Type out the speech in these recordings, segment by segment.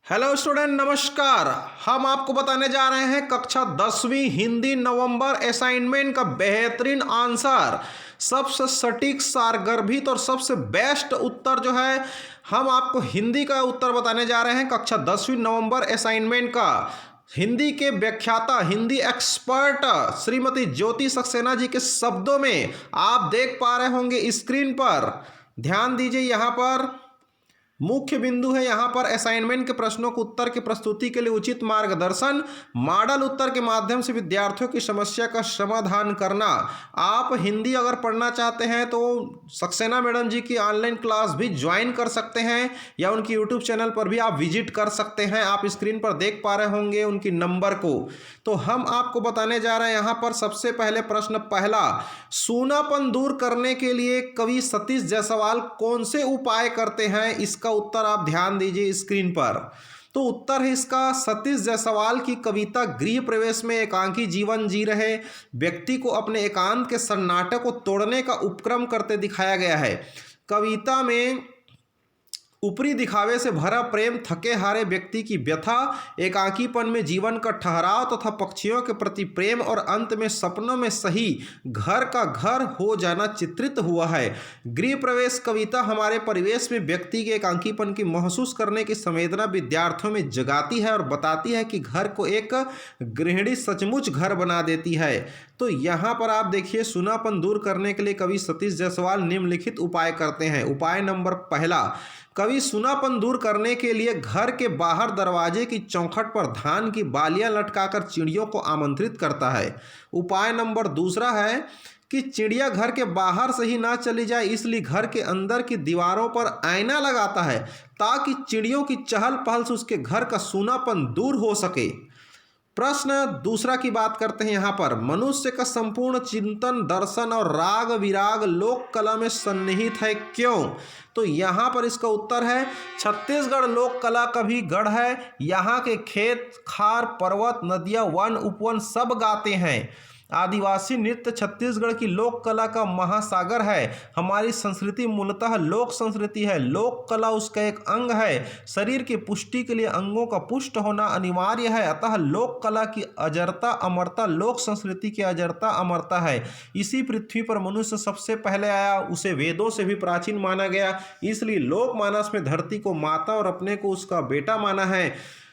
Hello student, नमस्कार। हम आपको बताने जा रहे हैं कक्षा 10वीं हिंदी नवंबर असाइनमेंट का बेहतरीन आंसर, सबसे सटीक, सारगर्भित और सबसे बेस्ट उत्तर जो है हम आपको हिंदी का उत्तर बताने जा रहे हैं कक्षा 10वीं नवंबर असाइनमेंट का। हिंदी के व्याख्याता, हिंदी एक्सपर्ट श्रीमती ज्योति सक्सेना जी के शब्दों में आप देख पा रहे होंगे स्क्रीन पर। ध्यान दीजिए, यहाँ पर मुख्य बिंदु है, यहाँ पर असाइनमेंट के प्रश्नों को उत्तर की प्रस्तुति के लिए उचित मार्गदर्शन, मॉडल उत्तर के माध्यम से विद्यार्थियों की समस्या का समाधान करना। आप हिंदी अगर पढ़ना चाहते हैं तो सक्सेना मैडम जी की ऑनलाइन क्लास भी ज्वाइन कर सकते हैं या उनकी यूट्यूब चैनल पर भी आप विजिट कर सकते हैं। आप स्क्रीन पर देख पा रहे होंगे उनकी नंबर को। तो हम आपको बताने जा रहे हैं यहाँ पर सबसे पहले प्रश्न पहला, सूनापन दूर करने के लिए कवि सतीश जायसवाल कौन से उपाय करते हैं? इसका उत्तर आप ध्यान दीजिए स्क्रीन पर। तो उत्तर है इसका, सतीश जायसवाल की कविता गृह प्रवेश में एकांकी जीवन जी रहे व्यक्ति को अपने एकांत के सन्नाटे को तोड़ने का उपक्रम करते दिखाया गया है। कविता में ऊपरी दिखावे से भरा प्रेम, थके हारे व्यक्ति की व्यथा, एकाकीपन में जीवन का ठहराव तथा पक्षियों के प्रति प्रेम और अंत में सपनों में सही घर का घर हो जाना चित्रित हुआ है। गृह प्रवेश कविता हमारे परिवेश में व्यक्ति के एकाकीपन की महसूस करने की संवेदना विद्यार्थियों में जगाती है और बताती है कि घर को एक गृहिणी सचमुच घर बना देती है। तो यहाँ पर आप देखिए, सूनापन दूर करने के लिए कवि सतीश जायसवाल निम्नलिखित उपाय करते हैं। उपाय नंबर पहला, कवि सूनापन दूर करने के लिए घर के बाहर दरवाजे की चौखट पर धान की बालियां लटकाकर चिड़ियों को आमंत्रित करता है। उपाय नंबर दूसरा है कि चिड़िया घर के बाहर से ही ना चली जाए, इसलिए घर के अंदर की दीवारों पर आईना लगाता है ताकि चिड़ियों की चहल पहल से उसके घर का सूनापन दूर हो सके। प्रश्न दूसरा की बात करते हैं। यहाँ पर मनुष्य का संपूर्ण चिंतन, दर्शन और राग विराग लोक कला में सन्निहित है, क्यों? तो यहाँ पर इसका उत्तर है, छत्तीसगढ़ लोक कला का भी गढ़ है। यहाँ के खेत खार, पर्वत, नदियाँ, वन उपवन सब गाते हैं। आदिवासी नृत्य छत्तीसगढ़ की लोक कला का महासागर है। हमारी संस्कृति मूलतः लोक संस्कृति है, लोक कला उसका एक अंग है। शरीर की पुष्टि के लिए अंगों का पुष्ट होना अनिवार्य है, अतः लोक कला की अजरता अमरता लोक संस्कृति की अजरता अमरता है। इसी पृथ्वी पर मनुष्य सबसे पहले आया, उसे वेदों से भी प्राचीन माना गया, इसलिए लोक मानस में धरती को माता और अपने को उसका बेटा माना है।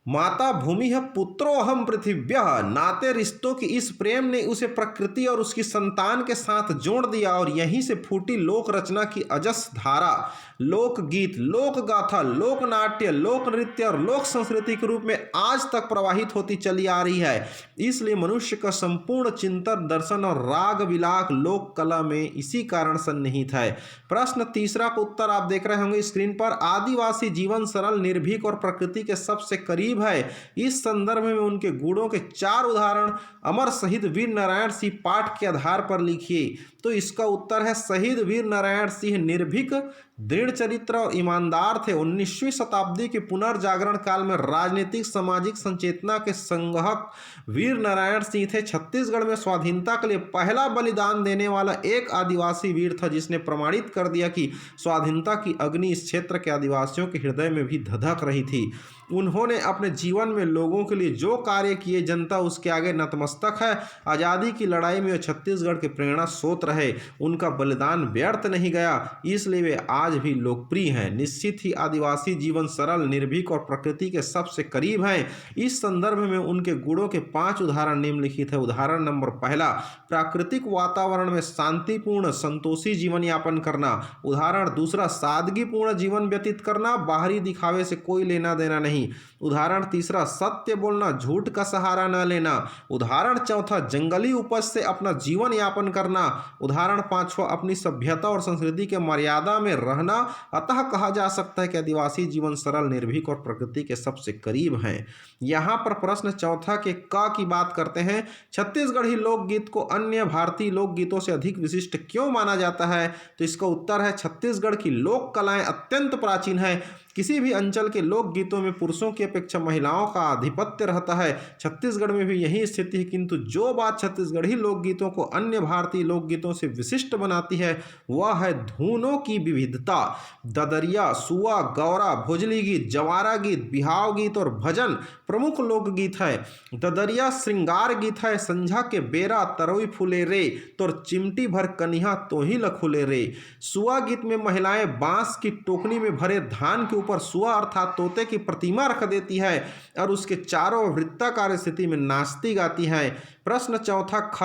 माता भूमि है, पुत्रो अहम पृथिव्यः। नाते रिश्तों की इस प्रेम ने उसे प्रकृति और उसकी संतान के साथ जोड़ दिया और यहीं से फूटी लोक रचना की अजस धारा। लोक गीत, लोक गाथा, लोक नाट्य, लोक नृत्य और लोक संस्कृति के रूप में आज तक प्रवाहित होती चली आ रही है। इसलिए मनुष्य का संपूर्ण चिंतन, दर्शन और राग विलाक लोक कला में इसी कारण सन्निहित है। प्रश्न तीसरा का उत्तर आप देख रहे होंगे स्क्रीन पर। आदिवासी जीवन सरल, निर्भीक और प्रकृति के सबसे करीब है। इस संदर्भ में उनके गुणों के 4 उदाहरण अमर शहीद वीर नारायण सिंह पाठ के आधार पर लिखिए। तो इसका उत्तर है, शहीद वीर नारायण सिंह निर्भीक, दृढ़ चरित्र और ईमानदार थे। 19वीं शताब्दी के पुनर्जागरण काल में राजनीतिक सामाजिक संचेतना के संवाहक वीर नारायण सिंह थे। छत्तीसगढ़ में स्वाधीनता के लिए पहला बलिदान देने वाला एक आदिवासी वीर था, जिसने प्रमाणित कर दिया कि स्वाधीनता की अग्नि इस क्षेत्र के आदिवासियों के हृदय में भी धधक रही थी। उन्होंने अपने जीवन में लोगों के लिए जो कार्य किए, जनता उसके आगे नतमस्तक है। आज़ादी की लड़ाई में छत्तीसगढ़ के प्रेरणा स्रोत रहे, उनका बलिदान व्यर्थ नहीं गया, इसलिए वे आज भी लोकप्रिय हैं। निश्चित ही आदिवासी जीवन सरल, निर्भीक और प्रकृति के सबसे करीब हैं। इस संदर्भ में उनके गुणों के 5 उदाहरण निम्नलिखित है। उदाहरण नंबर पहला, प्राकृतिक वातावरण में शांतिपूर्ण संतोषी जीवन यापन करना। उदाहरण दूसरा, सादगीपूर्ण जीवन व्यतीत करना, बाहरी दिखावे से कोई लेना देना नहीं। उदाहरण तीसरा, सत्य बोलना, झूठ का सहारा न लेना। उदाहरण चौथा, जंगली उपज से अपना जीवन यापन करना। उदाहरण पांचवा, अपनी सभ्यता और संस्कृति के मर्यादा में रहना। अतः कहा जा सकता है कि आदिवासी जीवन सरल, निर्भीक और प्रकृति के सबसे करीब हैं। यहाँ पर प्रश्न चौथा के का की बात करते हैं। छत्तीसगढ़ी लोकगीत को अन्य भारतीय लोकगीतों से अधिक विशिष्ट क्यों माना जाता है? तो इसका उत्तर है, छत्तीसगढ़ की लोक कलाएं अत्यंत प्राचीन है। किसी भी अंचल के लोकगीतों में पुरुषों की अपेक्षा महिलाओं का आधिपत्य रहता है। छत्तीसगढ़ में भी यही स्थिति है, किंतु जो बात छत्तीसगढ़ी लोकगीतों को अन्य भारतीय लोकगीतों से विशिष्ट बनाती है वह है धुनों की विविधता। ददरिया, सुआ, गौरा, भोजली गीत, जवारा गीत, बिहाव गीत और भजन प्रमुख लोकगीत है। ददरिया श्रृंगार गीत है। संझा के बेरा तरोई फूले रे, तोर चिमटी भर कनिहा तो ही लखुले रे। सुआ गीत में महिलाएं बांस की टोकनी में भरे धान के ऊपर सुआ अर्थात तोते की प्रतिमा रख देती है और उसके चारों वृत्ताकार स्थिति में नाचती गाती हैं। प्रश्न चौथा ख,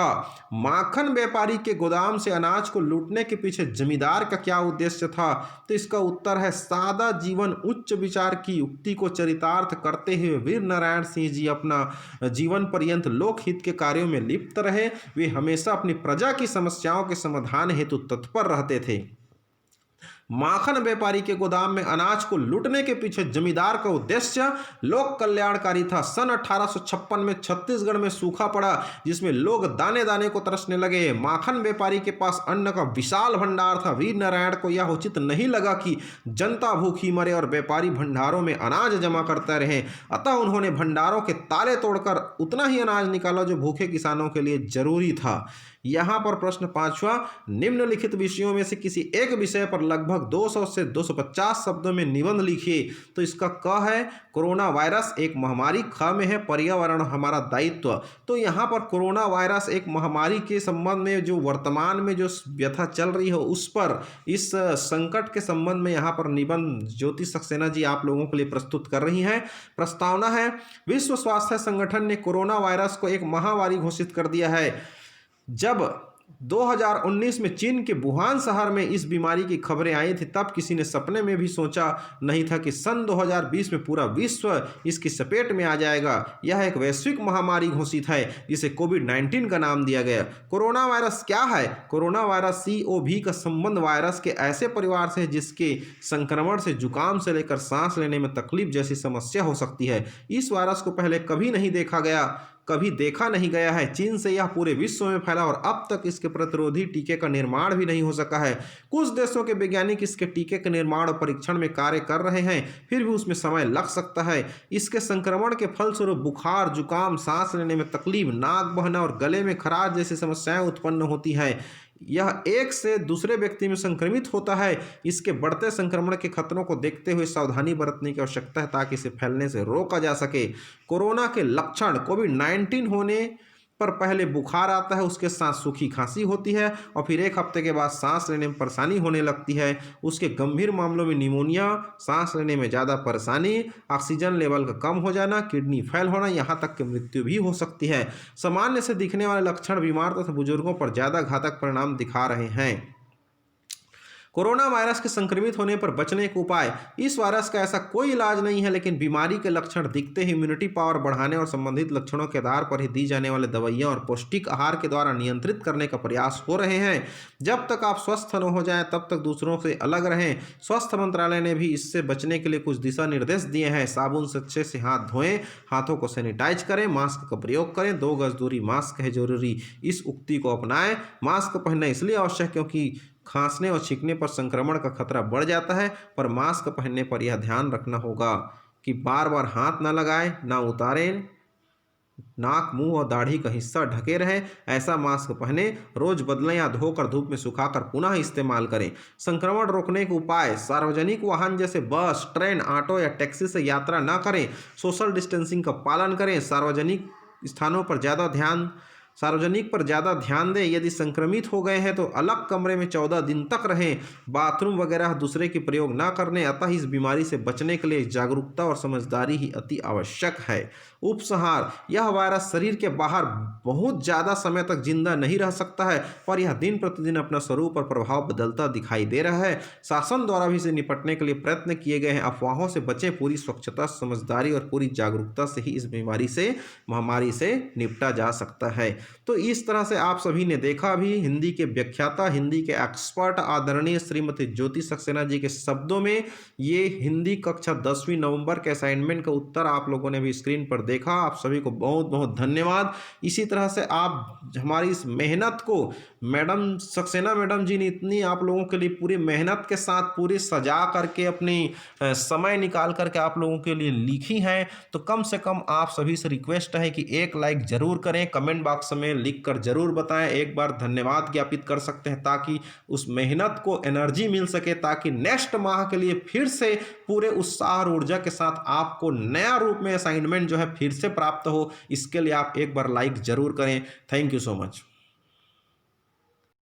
माखन व्यापारी के गोदाम से अनाज को लूटने के पीछे जमींदार का क्या उद्देश्य था? तो इसका उत्तर है सादा जीवन उच्च विचार की युक्ति को चरितार्थ करते हुए वीर नारायण सिंह जी अपना जीवन पर्यंत लोकहित के कार्यों में लिप्त रहे। वे हमेशा अपनी प्रजा की समस्याओं के समाधान हेतु तत्पर रहते थे। माखन व्यापारी के गोदाम में अनाज को लूटने के पीछे जमींदार का उद्देश्य लोक कल्याणकारी था। सन 1856 में छत्तीसगढ़ में सूखा पड़ा जिसमें लोग दाने दाने को तरसने लगे। माखन व्यापारी के पास अन्न का विशाल भंडार था। वीर नारायण को यह उचित नहीं लगा कि जनता भूखी मरे और व्यापारी भंडारों में अनाज जमा करते रहे, अतः उन्होंने भंडारों के ताले तोड़कर उतना ही अनाज निकाला जो भूखे किसानों के लिए जरूरी था। यहाँ पर प्रश्न पांचवा, निम्नलिखित विषयों में से किसी एक विषय पर लगभग 200 से 250 शब्दों में निबंध लिखिए। तो इसका क है कोरोना वायरस एक महामारी, ख में है पर्यावरण हमारा दायित्व। तो यहाँ पर कोरोना वायरस एक महामारी के संबंध में जो वर्तमान में जो व्यथा चल रही है उस पर, इस संकट के संबंध में यहाँ पर निबंध ज्योति सक्सेना जी आप लोगों के लिए प्रस्तुत कर रही हैं। प्रस्तावना है, विश्व स्वास्थ्य संगठन ने कोरोना वायरस को एक महामारी घोषित कर दिया है। जब 2019 में चीन के वुहान शहर में इस बीमारी की खबरें आई थी तब किसी ने सपने में भी सोचा नहीं था कि सन 2020 में पूरा विश्व इसकी चपेट में आ जाएगा। यह एक वैश्विक महामारी घोषित है जिसे कोविड-19 का नाम दिया गया। कोरोना वायरस क्या है? कोरोना वायरस COV का संबंध वायरस के ऐसे परिवार से है जिसके संक्रमण से जुकाम से लेकर सांस लेने में तकलीफ जैसी समस्या हो सकती है। इस वायरस को पहले कभी देखा नहीं गया है। चीन से यह पूरे विश्व में फैला और अब तक इसके प्रतिरोधी टीके का निर्माण भी नहीं हो सका है। कुछ देशों के वैज्ञानिक इसके टीके के निर्माण और परीक्षण में कार्य कर रहे हैं, फिर भी उसमें समय लग सकता है। इसके संक्रमण के फलस्वरूप बुखार, जुकाम, सांस लेने में तकलीफ, नाक बहना और गले में खराश जैसी समस्याएं उत्पन्न होती हैं। यह एक से दूसरे व्यक्ति में संक्रमित होता है। इसके बढ़ते संक्रमण के खतरों को देखते हुए सावधानी बरतने की आवश्यकता है ताकि इसे फैलने से रोका जा सके। कोरोना के लक्षण, कोविड-19 होने पर पहले बुखार आता है, उसके साथ सूखी खांसी होती है और फिर एक हफ्ते के बाद सांस लेने में परेशानी होने लगती है। उसके गंभीर मामलों में निमोनिया, सांस लेने में ज़्यादा परेशानी, ऑक्सीजन लेवल का कम हो जाना, किडनी फेल होना, यहाँ तक कि मृत्यु भी हो सकती है। सामान्य से दिखने वाले लक्षण बीमार तथा बुजुर्गों पर ज़्यादा घातक परिणाम दिखा रहे हैं। कोरोना वायरस के संक्रमित होने पर बचने के उपाय, इस वायरस का ऐसा कोई इलाज नहीं है, लेकिन बीमारी के लक्षण दिखते ही इम्यूनिटी पावर बढ़ाने और संबंधित लक्षणों के आधार पर ही दी जाने वाले दवाइयां और पौष्टिक आहार के द्वारा नियंत्रित करने का प्रयास हो रहे हैं। जब तक आप स्वस्थ न हो जाएं तब तक दूसरों से अलग रहें। स्वास्थ्य मंत्रालय ने भी इससे बचने के लिए कुछ दिशा निर्देश दिए हैं। साबुन से अच्छे से हाथ धोएं, हाथों को सैनिटाइज करें, मास्क का प्रयोग करें, 2 गज दूरी मास्क है जरूरी, इस उक्ति को अपनाएं। मास्क पहनना इसलिए आवश्यक क्योंकि खांसने और छींकने पर संक्रमण का खतरा बढ़ जाता है, पर मास्क पहनने पर यह ध्यान रखना होगा कि बार बार हाथ न लगाएं, ना उतारें, नाक, मुंह और दाढ़ी का हिस्सा ढके रहे। ऐसा मास्क पहने, रोज बदलें या धोकर धूप में सुखाकर पुनः इस्तेमाल करें। संक्रमण रोकने के उपाय, सार्वजनिक वाहन जैसे बस, ट्रेन, ऑटो या टैक्सी से यात्रा न करें। सोशल डिस्टेंसिंग का पालन करें। सार्वजनिक पर ज़्यादा ध्यान दें। यदि संक्रमित हो गए हैं तो अलग कमरे में 14 दिन तक रहें। बाथरूम वगैरह दूसरे के प्रयोग ना करने। अतः इस बीमारी से बचने के लिए जागरूकता और समझदारी ही अति आवश्यक है। उपसंहार, यह वायरस शरीर के बाहर बहुत ज़्यादा समय तक जिंदा नहीं रह सकता है, पर यह दिन प्रतिदिन अपना स्वरूप और प्रभाव बदलता दिखाई दे रहा है। शासन द्वारा भी इसे निपटने के लिए प्रयत्न किए गए हैं। अफवाहों से बचें। पूरी स्वच्छता, समझदारी और पूरी जागरूकता से ही इस महामारी से निपटा जा सकता है। तो इस तरह से आप सभी ने देखा भी हिंदी के व्याख्याता, हिंदी के एक्सपर्ट आदरणीय श्रीमती ज्योति सक्सेना जी के शब्दों में ये हिंदी कक्षा 10वीं नवंबर के असाइनमेंट का उत्तर आप लोगों ने भी स्क्रीन पर देखा। आप सभी को बहुत बहुत धन्यवाद। इसी तरह से आप हमारी इस मेहनत को मैडम सक्सेना मैडम जी ने इतनी आप लोगों के लिए पूरी मेहनत के साथ पूरी सजा करके अपनी समय निकाल करके आप लोगों के लिए लिखी है, तो कम से कम आप सभी से रिक्वेस्ट है कि एक लाइक जरूर करें, कमेंट बॉक्स में लिख कर जरूर बताएं, एक बार धन्यवाद ज्ञापित कर सकते हैं ताकि उस मेहनत को एनर्जी मिल सके, ताकि नेक्स्ट माह के लिए फिर से पूरे उत्साह और ऊर्जा के साथ आपको नया रूप में असाइनमेंट जो है फिर से प्राप्त हो। इसके लिए आप एक बार लाइक जरूर करें। Thank you so much.